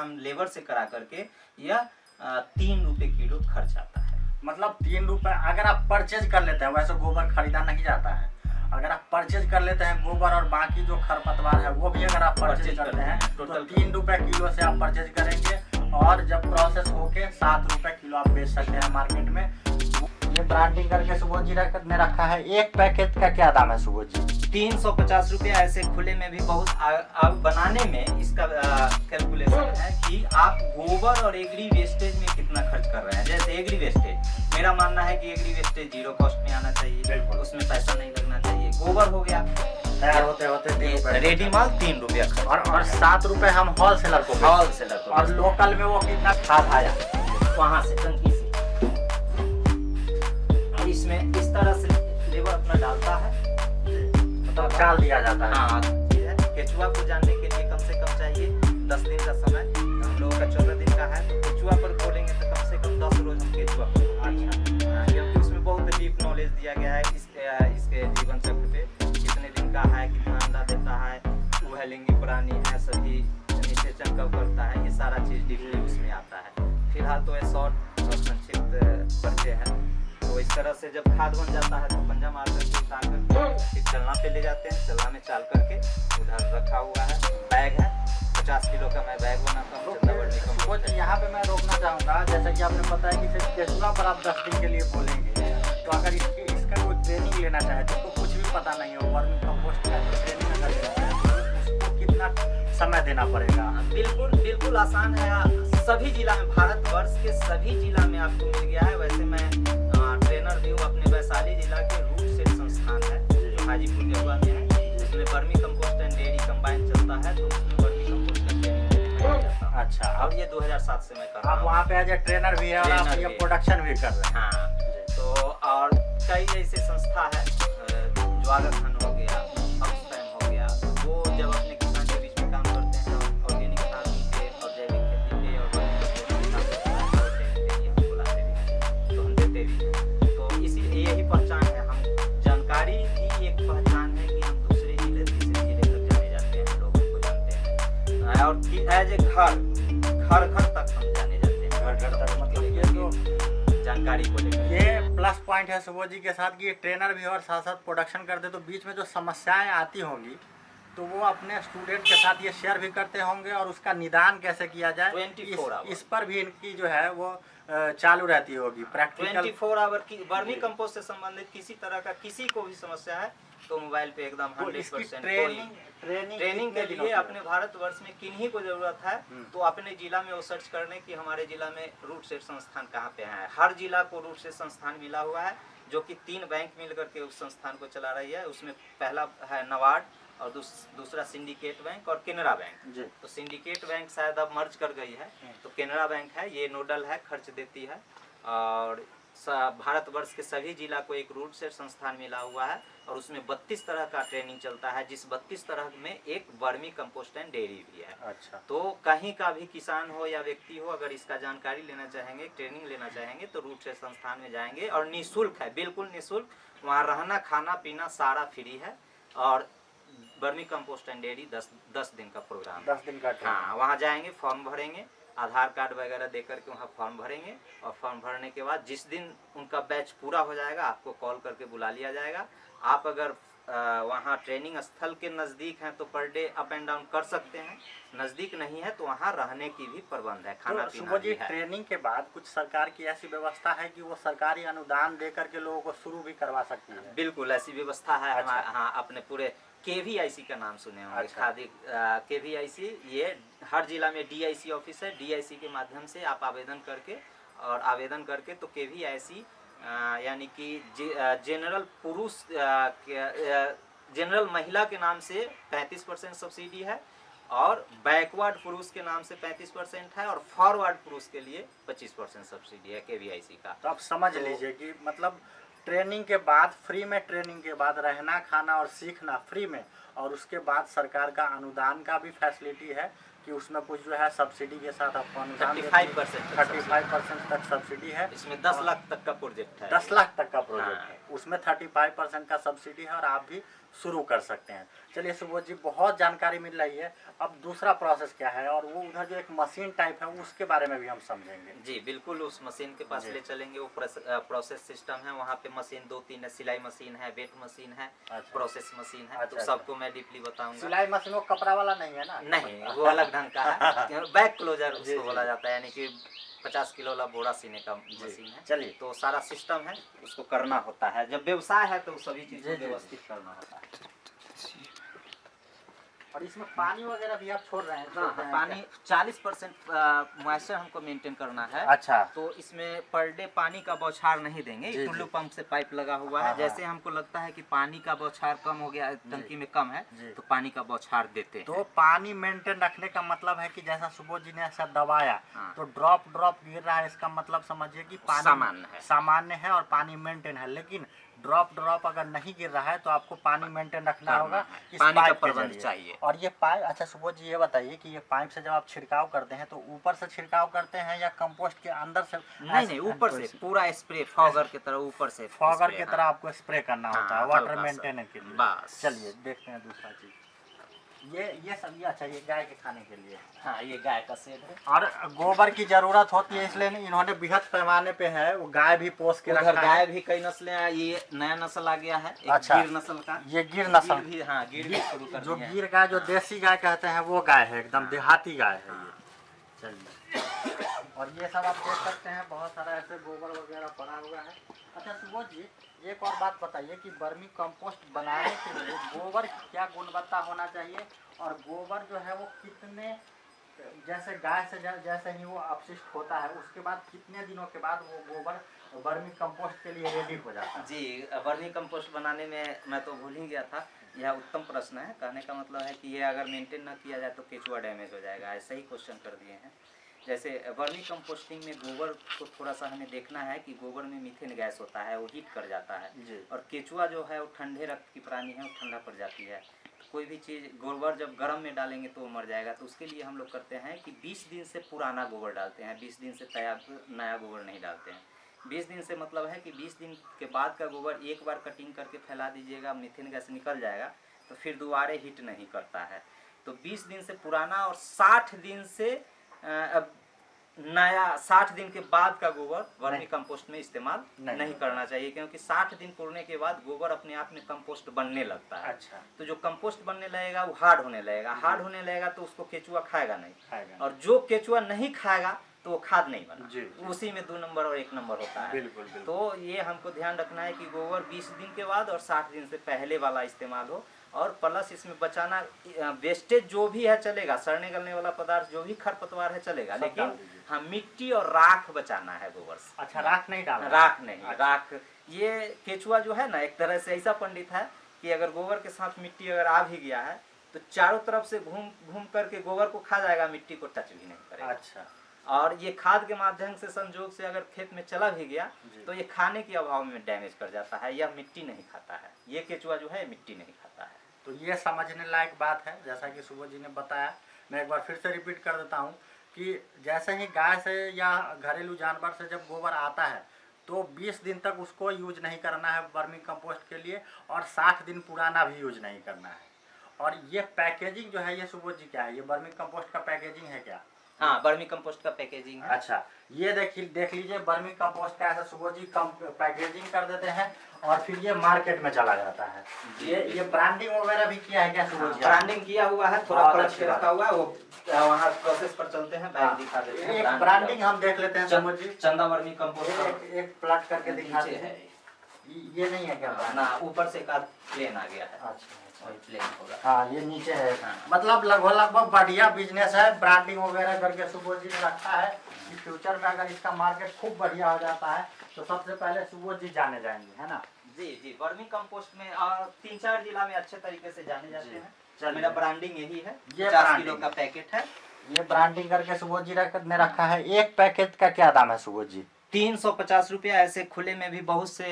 काम लेबर से करा करके यह 3 रुपये किलो खर्च आता है। मतलब 3 रुपये अगर आप परचेज कर लेते हैं, वैसे गोबर खरीदा नहीं जाता है, अगर आप परचेज कर लेते हैं गोबर और बाकी जो खरपतवार है वो भी अगर आप परचेज करते हैं तो 3 रुपये किलो से आप परचेज करेंगे और जब प्रोसेस होके 7 रुपये किलो आप बेच सकते हैं मार्केट में। ये ब्रांडिंग करके सुबोध जी ने रखा है। एक पैकेट का क्या दाम है सुबोध जी? 350 रुपये। ऐसे खुले में भी बहुत अब बनाने में इसका कैलकुलेशन है कि आप गोबर और एग्री वेस्टेज में कितना खर्च कर रहे हैं। जैसे एग्री वेस्टेज, मेरा मानना है कि एग्री वेस्टेज 0 कॉस्ट में आना चाहिए, उसमें पैसा नहीं लगना चाहिए। गोबर हो गया तैयार होते होते रेडी माल 3 रुपया खर्च और 7 रुपये हम होलसेलर को और लोकल में वो कितना खाद आया वहाँ से टंकी से। इसमें इस तरह से लेबर अपना डालता है, मतलब डाल दिया जाता है। हाँ, केचुआ को जानने के लिए कम से कम चाहिए 10 दिन का समय। हम लोगों का 14 दिन का है, तो केचुआ पर बोलेंगे तो कम से कम 10 रोज हम केचुआ पर, क्योंकि उसमें बहुत डीप नॉलेज दिया गया है इसके जीवन चक्र पे, कितने दिन का है, कितना अंडा देता है, वह लिंगी प्राणी है, सभी निषेचन कब करता है, ये सारा चीज डीपली उसमें आता है। फिलहाल तो ये शॉर्ट और संक्षिप्त परिचय है। तो इस तरह से जब खाद बन जाता है तो पंजा मार करके उतार करके फिर चलना पे ले जाते हैं। चलना में चाल करके उधर रखा हुआ है, बैग है 50 किलो का मैं बैग बनाता हूँ। यहाँ पे मैं रोकना चाहूँगा, जैसा कि आपने बताया कि सिर्फ केचुआ पर आप 10 दिन के लिए बोलेंगे, तो अगर इसका कोई ट्रेनिंग लेना चाहे जिसको कुछ भी पता नहीं हो, वर्मी कंपोस्ट का ट्रेनिंग अगर लेना चाहे तो उसको कितना समय देना पड़ेगा? बिल्कुल आसान है। सभी जिला में, भारतवर्ष के सभी जिला में आपको मिल गया है। वैसे मैं ट्रेनर भी हूँ, अपने वैशाली जिला के रूट सेट संस्थान है जो हाजीपुर जगुआ में है, जिसमें vermi compost and dairy combine चलता है, तो उसमें वर्मी कंपोस्ट एंड डेयरी। अच्छा, और ये 2007 से मैं कर रहा हूँ। आप वहाँ पे एज ए ट्रेनर भी है और आप ये प्रोडक्शन भी कर रहे हैं। हाँ, तो और कई ऐसे संस्था है, ज्वागतखंड हो गया, अक्सटैम हो गया, वो जब अपने किसान के बीच में काम करते हैं ऑर्गेनिक फार्मिंग पे और जैविक खेती पे और हम बुलाते भी हैं, तो हम देते भी हैं। तो इसीलिए यही पहचान है, हम जानकारी की एक पहचान है कि हम दूसरे जिले तीसरे जिले तक जाने जाते हैं, लोगों को जानते हैं और एज ए घर तक हम जाने जाते हैं। घर तक मतलब ये तो जानकारी को लेकर ये प्लस पॉइंट है सुबोध जी के साथ कि ये ट्रेनर भी और साथ साथ प्रोडक्शन करते, तो बीच में जो समस्याएं आती होंगी तो वो अपने स्टूडेंट के साथ ये शेयर भी करते होंगे और उसका निदान कैसे किया जाए 24 आवर इस पर भी इनकी जो है वो चालू रहती होगी प्रैक्टिकल। 24 आवर की वर्मी कंपोस्ट से संबंधित किसी तरह का किसी को भी समस्या है तो मोबाइल पे एकदम 100% ट्रेनिंग के लिए अपने भारतवर्ष में किन्हीं को जरूरत है तो अपने जिला में वो सर्च करने की हमारे जिला में रूट सेट संस्थान कहाँ पे है। हर जिला को रूट सेट संस्थान मिला हुआ है जो कि 3 बैंक मिल करके उस संस्थान को चला रही है। उसमें पहला है नबार्ड और दूसरा सिंडिकेट बैंक और केनरा बैंक। तो सिंडिकेट बैंक शायद अब मर्ज कर गई है, तो केनरा बैंक है, ये नोडल है, खर्च देती है। और भारतवर्ष के सभी जिला को एक रूट सेट संस्थान मिला हुआ है और उसमें 32 तरह का ट्रेनिंग चलता है, जिस 32 तरह में एक वर्मी कंपोस्ट एंड डेयरी भी है। अच्छा, तो कहीं का भी किसान हो या व्यक्ति हो, अगर इसका जानकारी लेना चाहेंगे, ट्रेनिंग लेना चाहेंगे तो रूट सेट संस्थान में जाएंगे और निःशुल्क है, बिल्कुल निःशुल्क। वहाँ रहना खाना पीना सारा फ्री है और वर्मी कंपोस्ट एंड डेयरी 10 दिन का प्रोग्राम, 10 दिन का। हाँ, वहाँ जाएंगे, फॉर्म भरेंगे, आधार कार्ड वगैरह दे करके वहाँ फॉर्म भरेंगे और फॉर्म भरने के बाद जिस दिन उनका बैच पूरा हो जाएगा आपको कॉल करके बुला लिया जाएगा। आप अगर वहाँ ट्रेनिंग स्थल के नज़दीक हैं तो per day up and down कर सकते हैं, नज़दीक नहीं है तो वहाँ रहने की भी प्रबंध है, खाना तो पीना भी है। ट्रेनिंग के बाद कुछ सरकार की ऐसी व्यवस्था है कि वो सरकारी अनुदान दे करके लोगों को शुरू भी करवा सकती है? बिल्कुल ऐसी व्यवस्था है। अच्छा। हाँ, अपने पूरे KVIC का नाम सुने होंगे। अच्छा। खादी KVIC, ये हर जिला में DIC ऑफिस है। DIC के माध्यम से आप आवेदन करके तो KVIC यानी कि जनरल पुरुष जनरल महिला के नाम से 35% सब्सिडी है और बैकवर्ड पुरुष के नाम से 35% है और फॉरवर्ड पुरुष के लिए 25% सब्सिडी है KVIC का। तो आप समझ लीजिए कि मतलब ट्रेनिंग के बाद फ्री में, ट्रेनिंग के बाद रहना खाना और सीखना फ्री में, और उसके बाद सरकार का अनुदान का भी फैसिलिटी है कि उसमें कुछ जो है सब्सिडी के साथ आपको अनुदान 35% तक सब्सिडी है। इसमें 10 लाख तक का प्रोजेक्ट है। 10 लाख तक का प्रोजेक्ट है, उसमें 35% का सब्सिडी है और आप भी शुरू कर सकते हैं। चलिए सुबोध जी, बहुत जानकारी मिल रही है। अब दूसरा प्रोसेस क्या है, और वो उधर जो एक मशीन टाइप है उसके बारे में भी हम समझेंगे। जी बिल्कुल, उस मशीन के पास ले चलेंगे। वो प्रोसेस सिस्टम है, वहाँ पे मशीन 2-3 है। सिलाई मशीन है, वेट मशीन है, प्रोसेस मशीन है। तो सबको मैं डीपली बताऊंगा। सिलाई मशीन वो कपड़ा वाला नहीं है ना? नहीं, वो अलग ढंग का है। बैक क्लोजर उसको बोला जाता है, यानी कि 50 किलो वाला बोरा सीने का मशीन है। चलिए, तो सारा सिस्टम है, उसको करना होता है। जब व्यवसाय है तो सभी चीज को व्यवस्थित करना होता है। और इसमें पानी वगैरह भी आप छोड़ रहे हैं? हाँ, पानी 40% मॉइस्चर हमको मेंटेन करना है। अच्छा। तो इसमें पर डे पानी का बौछार नहीं देंगे। टुल्लू पंप से पाइप लगा हुआ है। जैसे हमको लगता है कि पानी का बौछार कम हो गया, टंकी में कम है, तो पानी का बौछार देते हैं। तो पानी मेंटेन रखने का मतलब है कि जैसा सुबोध जी ने ऐसा दबाया तो ड्रॉप गिर रहा है, इसका मतलब समझिए कि पानी सामान्य है और पानी मेंटेन है। लेकिन ड्रॉप अगर नहीं गिर रहा है तो आपको पानी मेंटेन रखना होगा, पानी का प्रबंध चाहिए। और ये पाइप, अच्छा सुबोध जी ये बताइए कि ये पाइप से जब आप छिड़काव करते हैं तो ऊपर से छिड़काव करते हैं या कंपोस्ट के अंदर से? नहीं, ऊपर से पूरा स्प्रे, फॉगर की तरह ऊपर से, फॉगर की तरह आपको स्प्रे करना होता है वाटर मेंटेनेंस के लिए। बस चलिए देखते हैं दूसरा चीज। ये सब, ये अच्छा, ये गाय के खाने के लिए। हाँ, ये गाय का शेड है। और गोबर की जरूरत होती है, इसलिए इन्होंने बृहद पैमाने पे है वो गाय भी पोस के रखा है। गाय भी कई नस्लें हैं। ये नया नस्ल आ गया है, एक अच्छा, गिर नस्ल का। ये गिर नस्ल भी, हाँ, गिर भी शुरू कर जो दिया है। गिर गाय, जो देसी गाय कहते हैं वो गाय है, एकदम देहाती गाय है ये। चलिए, और ये सब आप देख सकते हैं, बहुत सारा ऐसे गोबर वगैरह पड़ा हुआ है। अच्छा सुबोध जी, एक और बात बताइए कि वर्मी कंपोस्ट बनाने के लिए गोबर की क्या गुणवत्ता होना चाहिए, और गोबर जो है वो कितने, जैसे गाय से जैसे ही वो अपशिष्ट होता है उसके बाद कितने दिनों के बाद वो गोबर वर्मी कंपोस्ट के लिए रेडी हो जाता है? जी, वर्मी कंपोस्ट बनाने में मैं तो भूल ही गया था। यह उत्तम प्रश्न है। कहने का मतलब है कि ये अगर मेंटेन न किया जाए तो केचुआ डैमेज हो जाएगा। ऐसा ही क्वेश्चन कर दिए हैं। जैसे वर्मी कंपोस्टिंग में गोबर को थोड़ा सा हमें देखना है कि गोबर में मीथेन गैस होता है, वो हीट कर जाता है। और केचुआ जो है वो ठंडे रक्त की प्राणी है, वो ठंडा पड़ जाती है। तो कोई भी चीज़, गोबर जब गर्म में डालेंगे तो वो मर जाएगा। तो उसके लिए हम लोग करते हैं कि 20 दिन से पुराना गोबर डालते हैं, 20 दिन से तैयार नया गोबर नहीं डालते हैं। 20 दिन से मतलब है कि 20 दिन के बाद का गोबर एक बार कटिंग करके फैला दीजिएगा, मीथेन गैस निकल जाएगा, तो फिर दोबारा हीट नहीं करता है। तो 20 दिन से पुराना और 60 दिन से नया, 60 दिन के बाद का गोबर वर्मी कंपोस्ट में इस्तेमाल नहीं करना चाहिए, क्योंकि 60 दिन पुरने के बाद गोबर अपने आप में कंपोस्ट बनने लगता है। अच्छा। तो जो कंपोस्ट बनने लगेगा वो हार्ड होने लगेगा, तो उसको केचुआ खाएगा नहीं। और जो केचुआ नहीं खाएगा तो वो खाद नहीं बना, उसी में 2 नंबर और 1 नंबर होता है। बिल्कुल। तो ये हमको ध्यान रखना है कि गोबर 20 दिन के बाद और 60 दिन से पहले वाला इस्तेमाल हो। और प्लस इसमें बचाना, वेस्टेज जो भी है चलेगा, सड़ने गलने वाला पदार्थ जो भी खरपतवार है चलेगा, लेकिन हाँ, मिट्टी और राख बचाना है गोबर से। अच्छा, राख नहीं डालना? राख नहीं। अच्छा। राख, ये केचुआ जो है ना, एक तरह से ऐसा पंडित है कि अगर गोबर के साथ मिट्टी अगर आ भी गया है तो चारों तरफ से घूम करके गोबर को खा जाएगा, मिट्टी को टच भी नहीं करेगा। अच्छा। और ये खाद के माध्यम से संयोग से अगर खेत में चला भी गया तो ये खाने के अभाव में डैमेज कर जाता है, यह मिट्टी नहीं खाता है। ये केचुआ जो है मिट्टी नहीं खाता है। तो ये समझने लायक बात है, जैसा कि सुबोध जी ने बताया। मैं एक बार फिर से रिपीट कर देता हूँ कि जैसे ही गाय से या घरेलू जानवर से जब गोबर आता है तो 20 दिन तक उसको यूज नहीं करना है वर्मी कंपोस्ट के लिए, और 60 दिन पुराना भी यूज नहीं करना है। और ये पैकेजिंग जो है, ये सुबोध जी क्या है, ये वर्मी कंपोस्ट का पैकेजिंग है क्या? हाँ, वर्मी कंपोस्ट का पैकेजिंग है। अच्छा, ये देख लीजिए वर्मी कंपोस्ट का ऐसा सुबोध जी पैकेजिंग कर देते हैं और फिर ये मार्केट में चला जाता है। ये ब्रांडिंग वगैरह भी किया है क्या सुबोध जी? ब्रांडिंग किया हुआ है, थोड़ा परच के रखा हुआ है, वो वहाँ प्रोसेस पर चलते हैं, बैग दिखा देते हैं। एक ब्रांडिंग हम देख लेते हैं सुबोध जी। चंदा वर्मी कंपोस्ट एक प्लट करके दिखाते हैं। ये नहीं है क्या? ना, ऊपर से एक प्लेन आ गया है। अच्छा, प्लेन होगा। हाँ, ये नीचे है। मतलब लगभग बढ़िया बिजनेस है, ब्रांडिंग वगैरह करके सुबोध जी ने रखा है कि फ्यूचर में अगर इसका मार्केट खूब बढ़िया हो जाता है तो सबसे पहले सुबोध जी जाने जाएंगे, है ना? जी, वर्मी कंपोस्ट में 3-4 जिला में अच्छे तरीके से जाने जाते हैं। मेरा ब्रांडिंग यही है। ये 50 किलो का पैकेट है। ये ब्रांडिंग करके सुबोध जी ने रखा है। एक पैकेट का क्या दाम है सुबोध जी? 350 रुपया। ऐसे खुले में भी बहुत से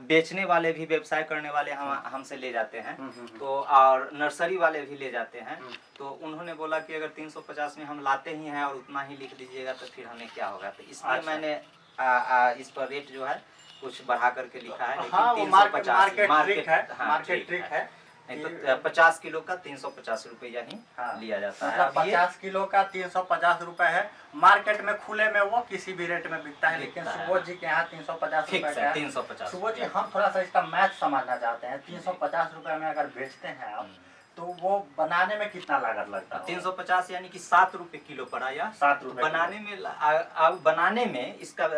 बेचने वाले भी, व्यवसाय करने वाले हमसे ले जाते हैं। तो और नर्सरी वाले भी ले जाते हैं। तो उन्होंने बोला कि अगर 350 में हम लाते ही हैं और उतना ही लिख दीजिएगा तो फिर हमें क्या होगा, तो इसलिए मैंने इस पर रेट जो है कुछ बढ़ा करके लिखा है। लेकिन 350 मार्केट ट्रिक है। नहीं तो 50 किलो का 350 रुपया ही लिया जाता है। मतलब 50 किलो का 350 रुपए है। मार्केट में खुले में वो किसी भी रेट में बिकता है, लेकिन सुबोध जी के यहाँ 350 रुपए का है। 350। सुबोध जी, हम थोड़ा सा इसका मैथ समझना चाहते हैं। 350 रुपए में अगर बेचते हैं आप, तो वो बनाने में कितना लागत लगता है? 350 यानी कि 7 रुपए किलो पड़ा, या 7 रुपए बनाने में। अब बनाने में इसका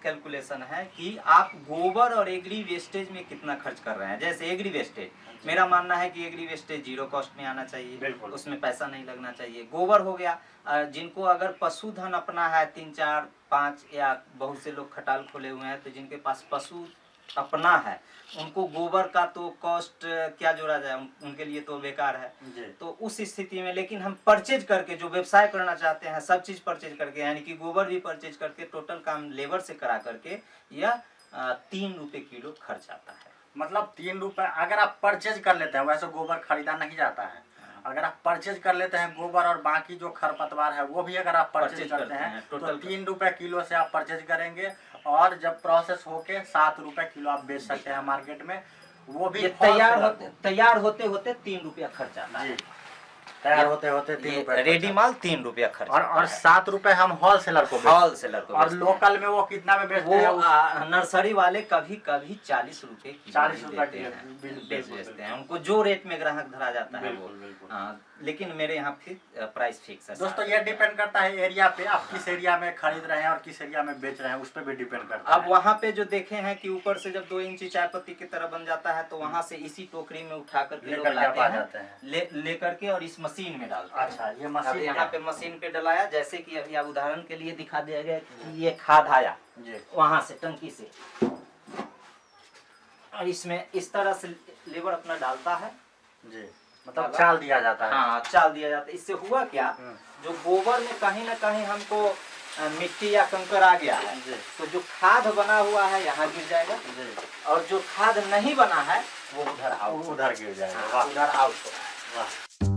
कैलकुलेशन है कि आप गोबर और एग्री वेस्टेज में कितना खर्च कर रहे हैं। जैसे एग्री वेस्टेज, मेरा मानना है कि एग्री वेस्टेज 0 कॉस्ट में आना चाहिए, उसमें पैसा नहीं लगना चाहिए। गोबर हो गया, जिनको अगर पशुधन अपना है 3, 4, 5 या बहुत से लोग खटाल खोले हुए हैं, तो जिनके पास पशु अपना है उनको गोबर का तो कॉस्ट क्या जोड़ा जाए, उनके लिए तो बेकार है। तो उस स्थिति में लेकिन हम परचेज करके, जो व्यवसाय करना चाहते हैं, सब चीज परचेज करके, यानी कि गोबर भी परचेज करके, टोटल काम लेबर से करा करके, यह 3 रुपए किलो खर्च आता है। मतलब 3 रुपए अगर आप परचेज कर लेते हैं, वैसे गोबर खरीदा नहीं जाता है। अगर आप परचेज कर लेते हैं गोबर और बाकी जो खरपतवार है वो भी अगर आप परचेज करते हैं तो 3 रुपए किलो से आप परचेज करेंगे, और जब प्रोसेस होके 7 रुपए किलो आप बेच सकते हैं मार्केट में। वो भी तैयार होते होते 3 रुपया खर्च आता है। तैयार होते होते 3 रुपए, रेडी माल 3 रुपया खर्च, और 7 रुपए हम होलसेलर को और लोकल में वो कितना में बेचते हैं? वो नर्सरी वाले कभी कभी 40 रुपए बेचते हैं, उनको जो रेट में ग्राहक धरा जाता है वो। लेकिन मेरे यहाँ फिर प्राइस फिक्स है। दोस्तों, ये डिपेंड करता है एरिया पे, आप किस एरिया में खरीद रहे हैं और किस एरिया में बेच रहे हैं, उस पर भी डिपेंड करता है। अब वहाँ पे जो देखे हैं कि ऊपर से जब 2 इंची चाय पत्ती की तरह बन जाता है, तो वहाँ से इसी टोकरी में उठा करके लोग लाते हैं, लेकर के और इस मशीन में डालते हैं। अच्छा, ये मशीन यहाँ पे मशीन पे डलाया, जैसे कि अभी आप उदाहरण के लिए दिखा दिया गया कि ये खाद आया वहाँ से टंकी से, और इसमें इस तरह से लेबर अपना डालता है जी, मतलब चाल दिया जाता है। हाँ, चाल दिया जाता है। इससे हुआ क्या, जो गोबर में कहीं ना कहीं हमको मिट्टी या कंकर आ गया है, तो जो खाद बना हुआ है यहाँ गिर जाएगा, और जो खाद नहीं बना है वो उधर गिर जाएगा, उधर आउट होगा।